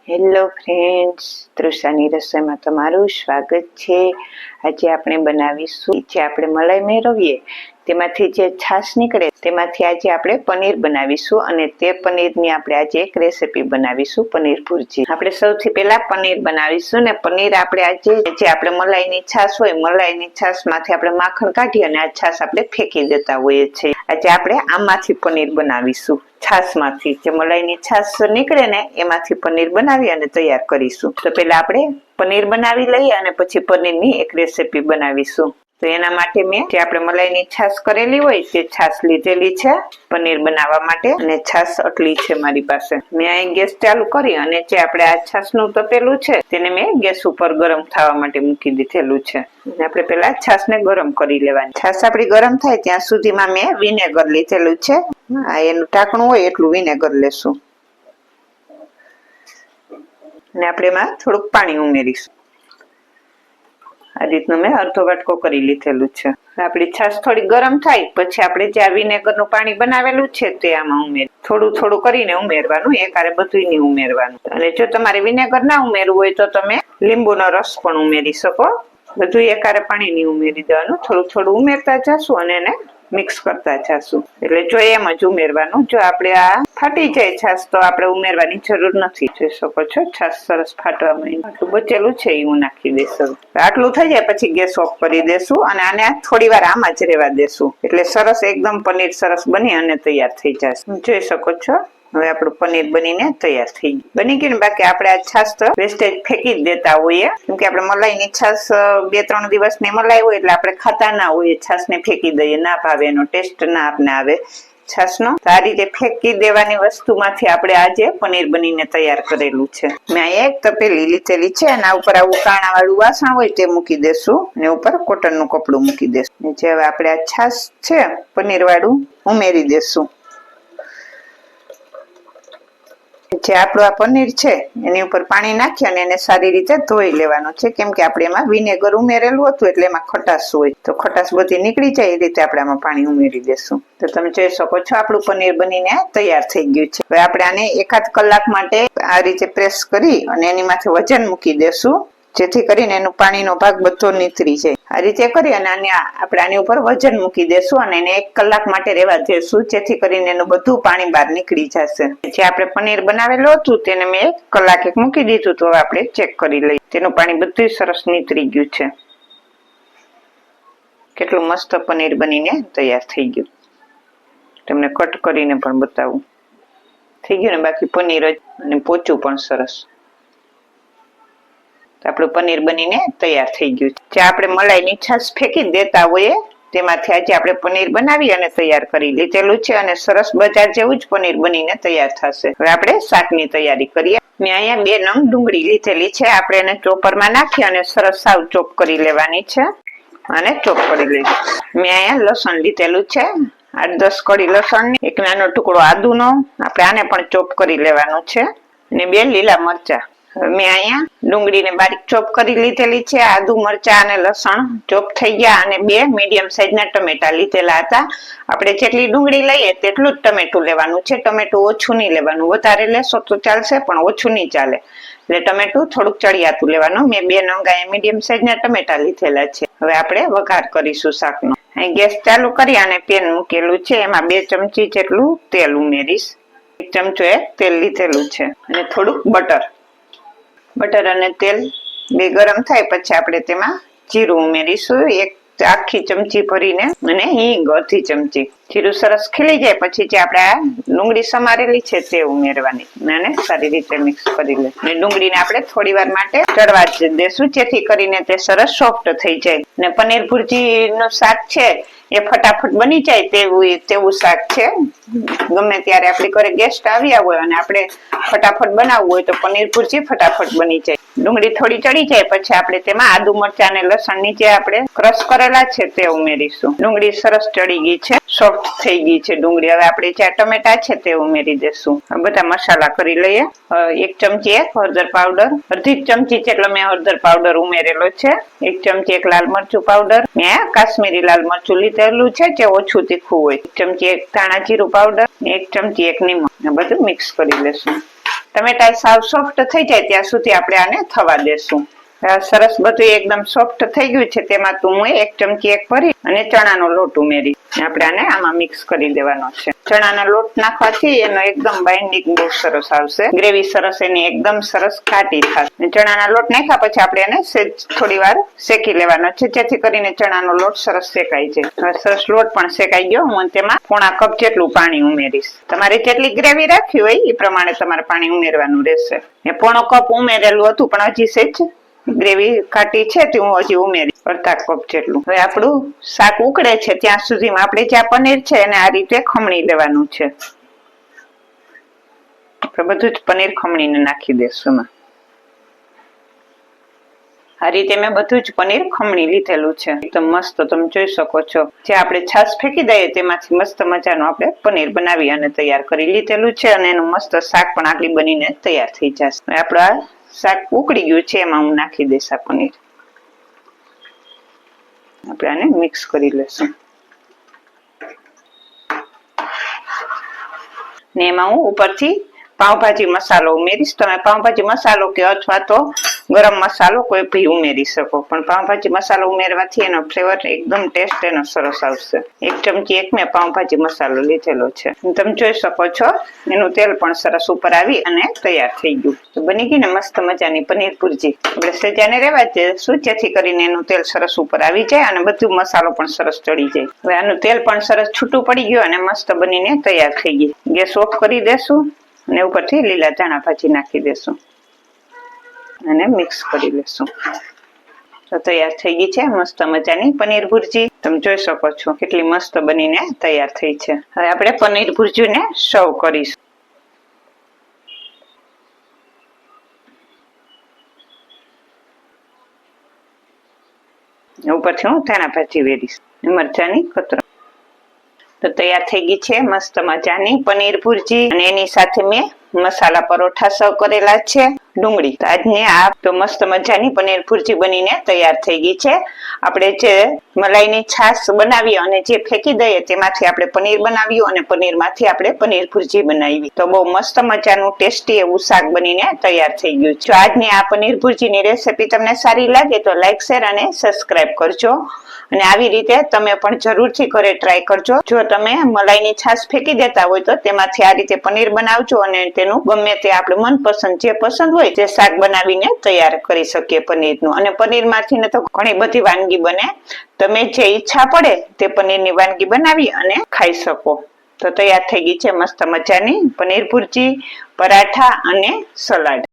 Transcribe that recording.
Hello friends, તૃષાની રસોઈમાં તમારું સ્વાગત છે। આજે આપણે બનાવીશું જે આપણે મલાઈ મેળવીએ તેમાંથી જે છાશ નીકળે તેમાંથી આજે આપણે પનીર બનાવીશું અને તે પનીરની આપણે આજે એક રેસીપી બનાવીશું, પનીર ભુરજી। આપણે સૌથી પહેલા પનીર બનાવીશું ને પનીર આપણે આજે જે આપણે મલાઈની છાશ હોય, મલાઈની છાશમાંથી આપણે માખણ કાઢી અને આ છાશ આપણે ફેંકી દેતા હોઈએ છીએ। આજે આપણે આમાંથી પનીર બનાવીશું, છાશમાંથી જે મલાઈની છાશ નીકળે ને એમાંથી પનીર બનાવી અને તૈયાર કરીશું। તો પહેલા આપણે પનીર બનાવી લઈએ અને પછી પનીરની એક રેસીપી બનાવીશું। તો એના માટે મેં જે આપણે મલાઈની છાશ કરેલી હોય તે છાશ લીધેલી છે પનીર બનાવવા માટે, અને છાશ આટલી છે મારી પાસે। મેં અહીં ગેસ ચાલુ કરી અને જે આપણે આ છાશનું તપેલું છે તેને મેં ગેસ ઉપર ગરમ થવા માટે મૂકી દીધેલું છે। આપણે પહેલા છાશને ગરમ કરી લેવાની। છાશ આપણી ગરમ થાય ત્યાં સુધીમાં મેં વિનેગર લીધેલું છે, એનું ઢાંકણું હોય એટલું વિનેગર લેશું અને આપણે એમાં થોડુંક પાણી ઉમેરીશું। આ રીતનું મેં અડધો વાટકો કરી લીધેલું છે। આપણી છાશ થોડી ગરમ થાય પછી આપણે જે આ વિનેગરનું પાણી બનાવેલું છે તે આમાં ઉમેરી થોડું થોડું કરીને ઉમેરવાનું, એકારે બધું નહીં ઉમેરવાનું। અને જો તમારે વિનેગર ના ઉમેરવું હોય તો તમે લીંબુનો રસ પણ ઉમેરી શકો, બધું એકારે પાણી નહીં ઉમેરી દેવાનું, થોડું થોડું ઉમેરતા જશું અને એને મિક્સ કરતા જશું। એટલે જો એમ જ ઉમેરવાનું, જો આપણે આ ફાટી જાય છાશ તો આપણે ઉમેરવાની જરૂર નથી। જોઈ શકો છો છાશ સરસ ફાટવા માંડી, આટલું બચેલું છે એ હું નાખી દઈશું। આટલું થઈ જાય પછી ગેસ ઓફ કરી દેશું અને આને થોડી વાર આમ જ રહેવા દેશું, એટલે સરસ એકદમ પનીર સરસ બની અને તૈયાર થઈ જશે। જોઈ શકો છો હવે આપણું પનીર બનીને તૈયાર થઈ ગયું, બની ગયું ને। બાકી આપણે આ છાશ તો વેસ્ટેજ ફેંકી જ દેતા હોઈએ, કેમ કે આપણે મલાઈની છાશ 2-3 દિવસની મલાઈ હોય એટલે આપણે ખાતા ના હોઈએ, છાશને ફેંકી દઈએ, ના ભાવે, એનો ટેસ્ટ ના આપને આવે છાશનો। તો આ રીતે ફેંકી દેવાની વસ્તુમાંથી આપણે આજે પનીર બનીને તૈયાર કરેલું છે। મેં એક તપેલી લીધેલી છે, એના ઉપર આવું કાણા વાળું વાસણ હોય તે મૂકી દેશું ને ઉપર કોટનનું કપડું મૂકી દેશું। જે હવે આપણે આ છાશ છે પનીર વાળું ઉમેરી દેશું। જે આપણું આ પનીર છે એની ઉપર પાણી નાખી અને એને સારી રીતે ધોઈ લેવાનું છે, કેમ કે આપણે એમાં વિનેગર ઉમેરેલું હતું એટલે એમાં ખટાશ હોય, તો ખટાશ બધી નીકળી જાય એ રીતે આપણે આમાં પાણી ઉમેરી દેશું। તો તમે જોઈ શકો છો આપણું પનીર બનીને તૈયાર થઈ ગયું છે। હવે આપણે આને 1-8 કલાક માટે આ રીતે પ્રેસ કરી અને એની માથે વજન મૂકી દેશું, જેથી કરીને એનું પાણીનો ભાગ બધો નીતરી જાય। આ રીતે કરી અને આપણે આની ઉપર વજન મૂકી દેશું અને એને 1 કલાક માટે રહેવા દેશું, જેથી કરીને એનું બધું પાણી બહાર નીકળી જશે। જે આપણે પનીર બનાવેલું હતું તેને મેં 1 કલાક મૂકી દીધું, તો હવે આપણે ચેક કરી લઈએ, તેનું પાણી બધું સરસ નીતરી ગયું છે। કેટલું મસ્ત પનીર બનીને તૈયાર થઈ ગયું, તમને કટ કરીને પણ બતાવું, થઈ ગયું ને। બાકી પનીર જ અને પોચું પણ સરસ, આપણું પનીર બનીને તૈયાર થઈ ગયું છે। જે આપણે મલાઈની છાશ ફેંકી દેતા હોઈએ તેમાંથી આજે આપણે પનીર બનાવી અને તૈયાર કરી લીધેલું છે અને સરસ બજાર જેવું જ પનીર બનીને તૈયાર થશે। હવે આપણે શાકની તૈયારી કરીએ। મેં અહીંયા 2 નંગ ડુંગળી લીધેલી છે, આપણે એને ચોપરમાં નાખી અને સરસ સાવ ચોપ કરી લેવાની છે અને ચોપ કરી લઈશું। મેં અહીંયા લસણ લીધેલું છે, 8-10 કળી લસણ, એક નાનો ટુકડો આદુનો, આપણે આને પણ ચોપ કરી લેવાનું છે, અને 2 લીલા મરચા। મેં અહીંયા ડુંગળીને બારીક ચોપ કરી લીધેલી છે, આદુ, મરચા અને લસણ ચોપ થઈ ગયા, અને 2 મીડિયમ સાઈઝના ટમેટા લીધેલા હતા। આપણે જેટલી ડુંગળી લઈએ તેટલું જ ટમેટું લેવાનું છે, ટમેટું ઓછું નહીં લેવાનું, વધારે લેશો તો ચાલશે પણ ઓછું નહીં ચાલે, એટલે ટમેટું થોડુંક ચડિયાતું લેવાનું। મેં 2 નંગ મીડિયમ સાઈઝના ટમેટા લીધેલા છે। હવે આપણે વઘાર કરીશું શાકનો। અહીં ગેસ ચાલુ કરી અને પેન મૂકેલું છે, એમાં 2 ચમચી જેટલું તેલ ઉમેરીશ, 1 ચમચો તેલ લીધેલું છે, અને થોડુંક બટર અને તેલ 2 ગરમ થાય પછી આપણે તેમાં જીરું ઉમેરીશું, 1 આખી ચમચી ભરીને, અને હિંગ અડધી ચમચી। જીરું સરસ ખીલી જાય પછી જે આપણે આ ડુંગળી સમારેલી છે તે ઉમેરવાની અને સારી રીતે મિક્સ કરી લઈશું। અને ડુંગળીને આપણે થોડી વાર માટે ચડવા જ દેશું, જેથી કરીને તે સરસ સોફ્ટ થઈ જાય। અને પનીર ભુરજીનું શાક છે એ ફટાફટ બની જાય તેવું શાક છે, ગમે ત્યારે આપણી ઘરે ગેસ્ટ આવ્યા હોય અને આપણે ફટાફટ બનાવવું હોય તો પનીર ભુરજી ફટાફટ બની જાય। ડુંગળી થોડી ચડી જાય પછી આપણે તેમાં આદુ, મરચા અને લસણની જે આપણે ક્રશ કરેલા છે તે ઉમેરીશું। ડુંગળી સરસ ચડી ગઈ છે, સોફ્ટ થઈ ગઈ છે ડુંગળી। હવે આપણે જે ટમેટા છે તે ઉમેરી દેશું। બધા મસાલા કરી લઈએ। 1 ચમચી હળદર પાવડર, અડધી ચમચી જેટલો મેં હળદર પાવડર ઉમેરેલો છે, 1 ચમચી લાલ મરચું પાવડર, મેં કાશ્મીરી લાલ મરચું લીધેલું છે જે ઓછું તીખું હોય, 1 ચમચી ધાણા જીરું પાવડર, 1 ચમચી નિમક, બધું મિક્સ કરી લેશું। ટમેટા સાવ સોફ્ટ થઈ જાય ત્યાં સુધી આપણે આને થવા દેશું. સરસ બધું એકદમ સોફ્ટ થઈ ગયું છે. તેમાં હું 1 ચમચી ભરી અને ચણાનો લોટ ઉમેરી આપણે આને આમાં મિક્સ કરી દેવાનો છે. ચણાનો લોટ નાખવાથી એનો એકદમ બાઇન્ડિંગ બહુ સરસ આવશે. ગ્રેવી સરસ એની એકદમ સરસ ઘાટી થશે. ચણાના લોટ નાખ્યા પછી આપણે એને થોડી વાર શેકી લેવાનો છે, જેથી કરીને ચણાનો લોટ સરસ શેકાઈ જાય. હવે સરસ લોટ પણ શેકાઈ ગયો. હું તેમાં પોણા કપ જેટલું પાણી ઉમેરીશ. તમારે જેટલી ગ્રેવી રાખવી હોય એ પ્રમાણે તમારે પાણી ઉમેરવાનું રહેશે. મેં પોણો કપ ઉમેરેલું હતું, પણ હજી સેજ ગ્રેવી ઘાટી છે તે હું હજી ઉમેરી અડધા કપ જેટલું. હવે આપણું શાક ઉકળે છે ત્યાં સુધીમાં આપણે જે પનીર છે એને આ રીતે ખમણી લેવાનું છે. આપણે બધું જ પનીર ખમણીને નાખી દેશું. આ રીતે મેં બધું જ પનીર ખમણી લીધેલું છે. એકદમ મસ્ત તમે જોઈ શકો છો. જે આપણે છાશ ફેંકી દઈએ તેમાંથી મસ્ત મજાનું આપણે પનીર બનાવી અને તૈયાર કરી લીધેલું છે, અને એનું મસ્ત શાક પણ આટલી બનીને તૈયાર થઈ જશે. આપણા શાક ઉકળી ગયું છે, એમાં હું નાખી દઈશ આ પનીર. આપણે આને મિક્સ કરી લેશું ને એમાં હું ઉપરથી પાવભાજી મસાલો ઉમેરીશ. તમે પાવભાજી મસાલો કે અથવા તો ગરમ મસાલો કોઈ ભી ઉમેરી શકો, પણ પાવભાજી મસાલો ઉમેરવાથી એનો ફ્લેવર એકદમ ટેસ્ટ એનો સરસ આવશે. 1 ચમચી મેં પાવભાજી મસાલો લીધેલો છે. તમે જોઈ શકો છો એનું તેલ પણ સરસ ઉપર આવી અને તૈયાર થઈ ગયું. તો બની ગઈ ને મસ્ત મજાની પનીર ભુરજી. આપણે સેજાને રહેવા દેશું જેથી કરીને એનું તેલ સરસ ઉપર આવી જાય અને બધું મસાલો પણ સરસ ચડી જાય. હવે આનું તેલ પણ સરસ છૂટું પડી ગયું અને મસ્ત બનીને તૈયાર થઈ ગઈ. ગેસ ઓફ કરી દેશું અને ઉપરથી લીલા ધાણા ભાજી નાખી દેશું અને મિક્સ કરી લેશું. તો તૈયાર થઈ ગઈ છે મસ્ત મજાની પનીર ભુરજી. તમે જોઈ શકો છો કેટલી મસ્ત બનીને તૈયાર થઈ છે. હવે આપણે પનીર ભુરજીને સર્વ કરીશું. ઉપરથી હું ધાણા ભાજી વેરીશ, મરચાની કતરો. તો તૈયાર થઈ ગઈ છે મસ્ત મજાની પનીર ભુરજી, અને એની સાથે મેં મસાલા પરોઠા સર્વ કરેલા છે, ડુંગળી. આજની આ તો મસ્ત મજાની પનીર ભુરજી બનીને તૈયાર થઈ ગઈ છે. આપણે જે મલાઈની છાશ બનાવી અને જે ફેંકી દઈએ તેમાંથી આપણે પનીર બનાવ્યું અને પનીરમાંથી આપણે પનીર ભુરજી બનાવી. તો બહુ મસ્ત મજાનું ટેસ્ટી એવું શાક બનીને તૈયાર થઈ ગયું. જો આજની આ પનીર ભુરજીની રેસીપી તમને સારી લાગે તો લાઈક, શેર અને સબસ્ક્રાઇબ કરજો. અને આવી રીતે તમે પણ જરૂરથી ઘરે ટ્રાય કરજો. જો તમે મલાઈની છાશ ફેંકી દેતા હોય તો તેમાંથી આ રીતે પનીર બનાવજો અને તેનું ગમે તે આપણે મનપસંદ જે પસંદ હોય તે શાક બનાવીને તૈયાર કરી શકીએ પનીરનું. અને પનીરમાંથી ને તો ઘણી બધી વાનગી બને. તમે જે ઈચ્છા પડે તે પનીરની વાનગી બનાવી અને ખાઈ શકો. તો તૈયાર થઈ ગઈ છે મસ્ત મજાની પનીર ભુરજી, પરાઠા અને સલાડ.